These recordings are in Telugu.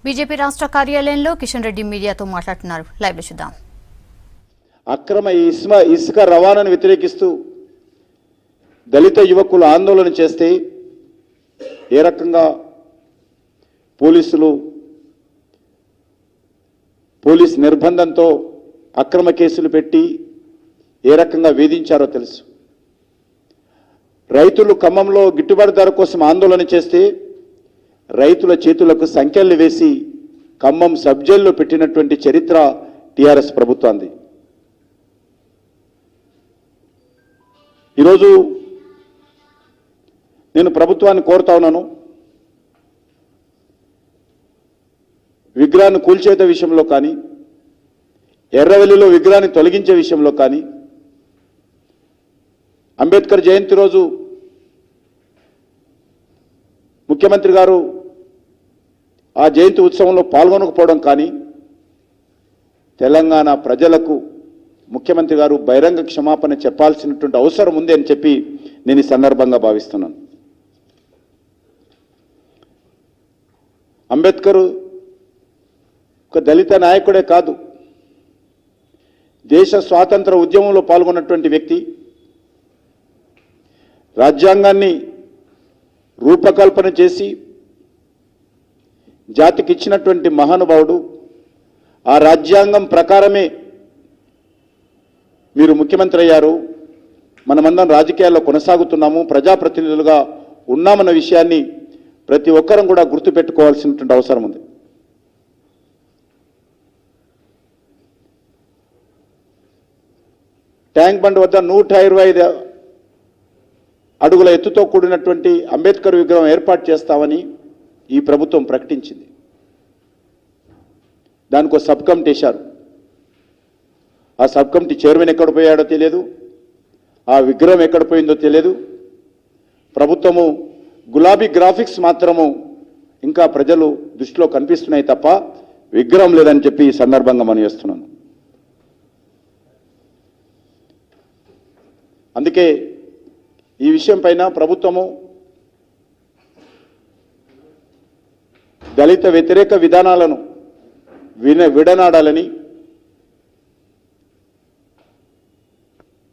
బీజేపీ రాష్ట్ర కార్యాలయంలో కిషన్ రెడ్డి మీడియాతో మాట్లాడుతున్నారు. లైవ్ లో చూద్దాం. అక్రమ ఇసుక రవాణాను వ్యతిరేకిస్తూ దళిత యువకులు ఆందోళన చేస్తే ఏ రకంగా పోలీస్ నిర్బంధంతో అక్రమ కేసులు పెట్టి ఏ రకంగా వేధించారో తెలుసు. రైతులు ఖమ్మంలో గిట్టుబాటు ధర కోసం ఆందోళన చేస్తే రైతుల చేతులకు సంఖ్యలు వేసి ఖమ్మం సబ్ జైల్లో పెట్టినటువంటి చరిత్ర టీఆర్ఎస్ ప్రభుత్వానికి. ఈరోజు నేను ప్రభుత్వాన్ని కోరుతా ఉన్నాను, విగ్రహాన్ని కూల్చేత విషయంలో కానీ, ఎర్రవెల్లిలో విగ్రహాన్ని తొలగించే విషయంలో కానీ, అంబేద్కర్ జయంతి రోజు ముఖ్యమంత్రి గారు ఆ జయంతి ఉత్సవంలో పాల్గొనకపోవడం కానీ, తెలంగాణ ప్రజలకు ముఖ్యమంత్రి గారు బహిరంగ క్షమాపణ చెప్పాల్సినటువంటి అవసరం ఉంది అని చెప్పి నేను ఈ సందర్భంగా భావిస్తున్నాను. అంబేద్కర్ ఒక దళిత నాయకుడే కాదు, దేశ స్వాతంత్ర ఉద్యమంలో పాల్గొన్నటువంటి వ్యక్తి, రాజ్యాంగాన్ని రూపకల్పన చేసి జాతికి ఇచ్చినటువంటి మహానుభావుడు. ఆ రాజ్యాంగం ప్రకారమే మీరు ముఖ్యమంత్రి అయ్యారు, మనమందరం రాజకీయాల్లో కొనసాగుతున్నాము, ప్రజాప్రతినిధులుగా ఉన్నామన్న విషయాన్ని ప్రతి ఒక్కరం కూడా గుర్తుపెట్టుకోవాల్సినటువంటి అవసరం ఉంది. ట్యాంక్ బండ్ వద్ద 125 అడుగుల ఎత్తుతో కూడినటువంటి అంబేద్కర్ విగ్రహం ఏర్పాటు చేస్తామని ఈ ప్రభుత్వం ప్రకటించింది. దానికి సబ్ కమిటీ వేశారు. ఆ సబ్ కమిటీ చైర్మన్ ఎక్కడ పోయాడో తెలియదు, ఆ విగ్రహం ఎక్కడ పోయిందో తెలియదు. ప్రభుత్వము గులాబీ గ్రాఫిక్స్ మాత్రము ఇంకా ప్రజలు దృష్టిలో కనిపిస్తున్నాయి తప్ప విగ్రహం లేదని చెప్పి ఈ సందర్భంగా మనం చేస్తున్నాను. అందుకే ఈ విషయం పైన ప్రభుత్వము దళిత వ్యతిరేక విధానాలను విడనాడాలని,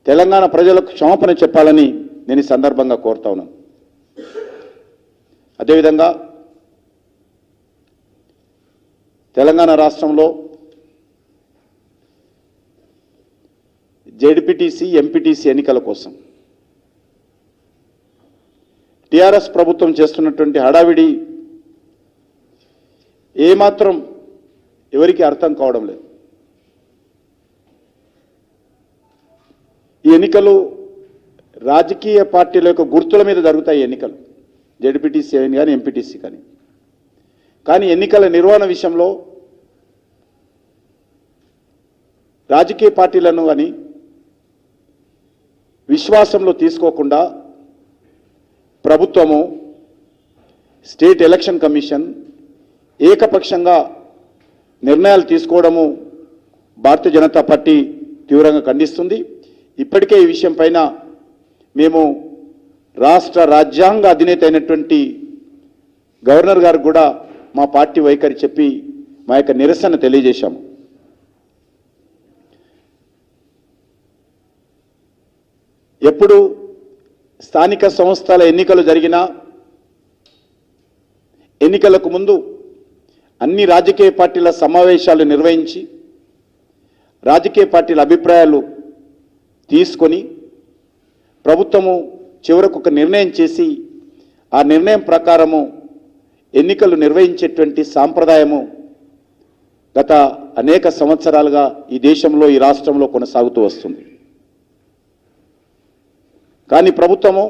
తెలంగాణ ప్రజలకు క్షమాపణ చెప్పాలని నేను ఈ సందర్భంగా కోరుతా ఉన్నాను. అదేవిధంగా తెలంగాణ రాష్ట్రంలో జెడ్పీటీసీ, ఎంపీటీసీ ఎన్నికల కోసం టీఆర్ఎస్ ప్రభుత్వం చేస్తున్నటువంటి హడావిడి ఏమాత్రం ఎవరికి అర్థం కావడం లేదు. ఈ ఎన్నికలు రాజకీయ పార్టీల యొక్క గుర్తుల మీద జరుగుతాయి. ఎన్నికలు జెడ్పీటీసీ కానీ ఎంపీటీసీ కానీ ఎన్నికల నిర్వహణ విషయంలో రాజకీయ పార్టీలను కానీ విశ్వాసంలో తీసుకోకుండా ప్రభుత్వము, స్టేట్ ఎలక్షన్ కమిషన్ ఏకపక్షంగా నిర్ణయాలు తీసుకోవడము భారతీయ జనతా పార్టీ తీవ్రంగా ఖండిస్తుంది. ఇప్పటికే ఈ విషయం పైన మేము రాష్ట్ర రాజ్యాంగ అధినేత అయినటువంటి గవర్నర్ గారు కూడా మా పార్టీ వైఖరి చెప్పి మా యొక్క నిరసన తెలియజేశాము. ఎప్పుడు స్థానిక సంస్థల ఎన్నికలు జరిగినా ఎన్నికలకు ముందు అన్ని రాజకీయ పార్టీల సమావేశాలు నిర్వహించి రాజకీయ పార్టీల అభిప్రాయాలు తీసుకొని ప్రభుత్వము చివరకు ఒక నిర్ణయం చేసి ఆ నిర్ణయం ప్రకారము ఎన్నికలు నిర్వహించేటువంటి సాంప్రదాయము గత అనేక సంవత్సరాలుగా ఈ దేశంలో, ఈ రాష్ట్రంలో కొనసాగుతూ వస్తుంది. కానీ ప్రభుత్వము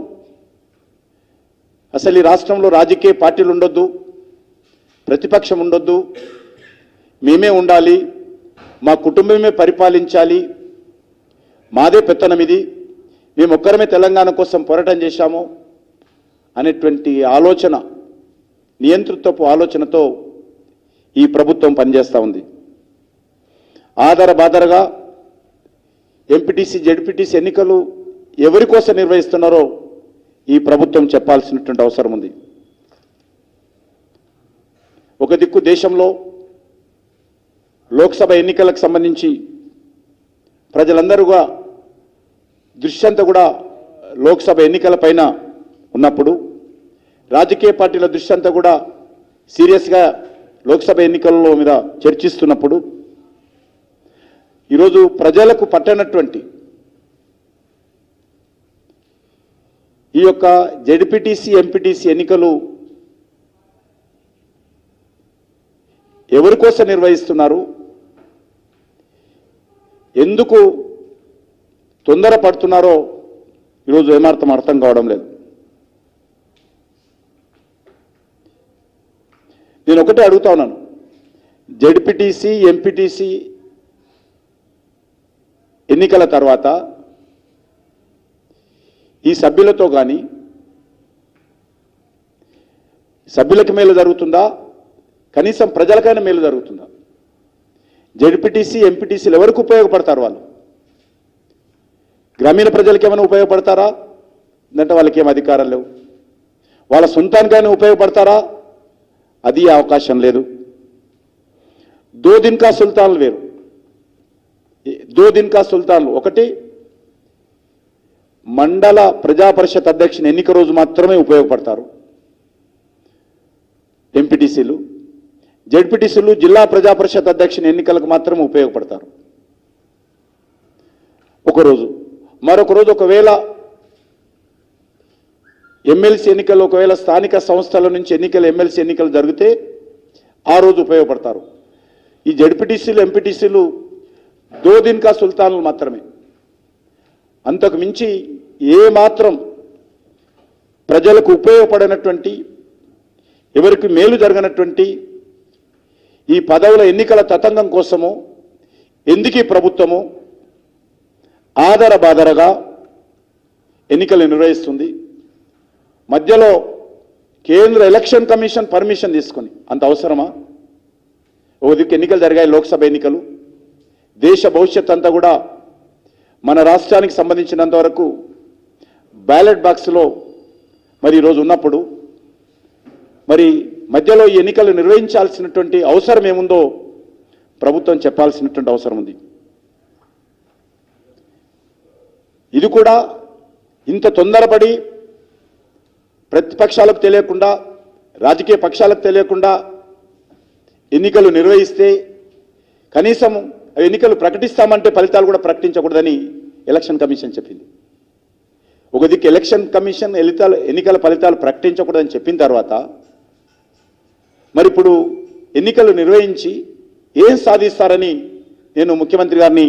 అసలు ఈ రాష్ట్రంలో రాజకీయ పార్టీలు ఉండొద్దు, ప్రతిపక్షం ఉండొద్దు, మేమే ఉండాలి, మా కుటుంబమే పరిపాలించాలి, మాదే పెత్తనం ఇది, మేము ఒక్కరమే తెలంగాణ కోసం పోరాటం చేశాము అనేటువంటి ఆలోచన, నియంతృత్వపు ఆలోచనతో ఈ ప్రభుత్వం పనిచేస్తూ ఉంది. ఆధారబాధరగా ఎంపీటీసీ, జెడ్పీటీసీ ఎన్నికలు ఎవరి కోసం నిర్వహిస్తున్నారో ఈ ప్రభుత్వం చెప్పాల్సినటువంటి అవసరం ఉంది. ఒక దిక్కు దేశంలో లోక్సభ ఎన్నికలకు సంబంధించి ప్రజలందరూగా దృష్టి అంతా కూడా లోక్సభ ఎన్నికల పైన ఉన్నప్పుడు రాజకీయ పార్టీల దృష్టి అంతా కూడా సీరియస్గా లోక్సభ ఎన్నికల మీద చర్చిస్తున్నప్పుడు ఈరోజు ప్రజలకు పట్టనటువంటి ఈ యొక్క జెడ్పీటీసీ ఎంపీటీసీ ఎన్నికలు ఎవరి కోసం నిర్వహిస్తున్నారు, ఎందుకు తొందరపడుతున్నారో ఈరోజు ఏమాత్రం అర్థం కావడం లేదు. నేను ఒకటే అడుగుతా ఉన్నాను, జెడ్పీటీసీ ఎంపీటీసీ ఎన్నికల తర్వాత ఈ సభ్యులతో కానీ సభ్యులకు మేలు జరుగుతుందా, కనీసం ప్రజలకైనా మేలు జరుగుతుందా? జెడ్పీటీసీ ఎంపీటీసీలు ఎవరికి ఉపయోగపడతారు? వాళ్ళు గ్రామీణ ప్రజలకు ఏమైనా ఉపయోగపడతారా? అంటే వాళ్ళకి ఏం అధికారం లేవు. వాళ్ళ సొంతానికైనా ఉపయోగపడతారా? అది అవకాశం లేదు. దో దిన్ కా సుల్తాన్లు వేరు, దో దిన్ కా సుల్తాన్లు. ఒకటి మండల ప్రజా పరిషత్ అధ్యక్షుని ఎన్నిక రోజు మాత్రమే ఉపయోగపడతారు ఎంపీటీసీలు. జెడ్పీటీసీలు జిల్లా ప్రజా పరిషత్ అధ్యక్షుని ఎన్నికలకు మాత్రమే ఉపయోగపడతారు ఒకరోజు. మరొక రోజు ఒకవేళ ఎమ్మెల్సీ ఎన్నికలు, ఒకవేళ స్థానిక సంస్థల నుంచి ఎన్నికలు, ఎమ్మెల్సీ ఎన్నికలు జరిగితే ఆ రోజు ఉపయోగపడతారు. ఈ జెడ్పీటీసీలు ఎంపీటీసీలు దో దిన్ కా సుల్తాన్లు మాత్రమే. అంతకు మించి ఏ మాత్రం ప్రజలకు ఉపయోగపడినటువంటి, ఎవరికి మేలు జరగనటువంటి ఈ పదవుల ఎన్నికల తతంగం కోసము ఎందుకు ఈ ప్రభుత్వము ఆదరబాదరగా ఎన్నికలు నిర్వహిస్తుంది? మధ్యలో కేంద్ర ఎలక్షన్ కమిషన్ పర్మిషన్ తీసుకొని అంత అవసరమా? ఒక దిక్కు ఎన్నికలు జరిగాయి, లోక్సభ ఎన్నికలు. దేశ భవిష్యత్ అంతా కూడా మన రాష్ట్రానికి సంబంధించినంత వరకు బ్యాలెట్ బాక్స్లో మరి ఈరోజు ఉన్నప్పుడు మరి మధ్యలో ఈ ఎన్నికలు నిర్వహించాల్సినటువంటి అవసరం ఏముందో ప్రభుత్వం చెప్పాల్సినటువంటి అవసరం ఉంది. ఇది కూడా ఇంత తొందరపడి ప్రతిపక్షాలకు తెలియకుండా, రాజకీయ పక్షాలకు తెలియకుండా ఎన్నికలు నిర్వహిస్తే కనీసం ఎన్నికలు ప్రకటిస్తామంటే ఫలితాలు కూడా ప్రకటించకూడదని ఎలక్షన్ కమిషన్ చెప్పింది. ఒక దిక్కు ఎలక్షన్ కమిషన్ ఎన్నికల ఫలితాలు ప్రకటించకూడదని చెప్పిన తర్వాత మరి ఇప్పుడు ఎన్నికలు నిర్వహించి ఏం సాధిస్తారని నేను ముఖ్యమంత్రి గారిని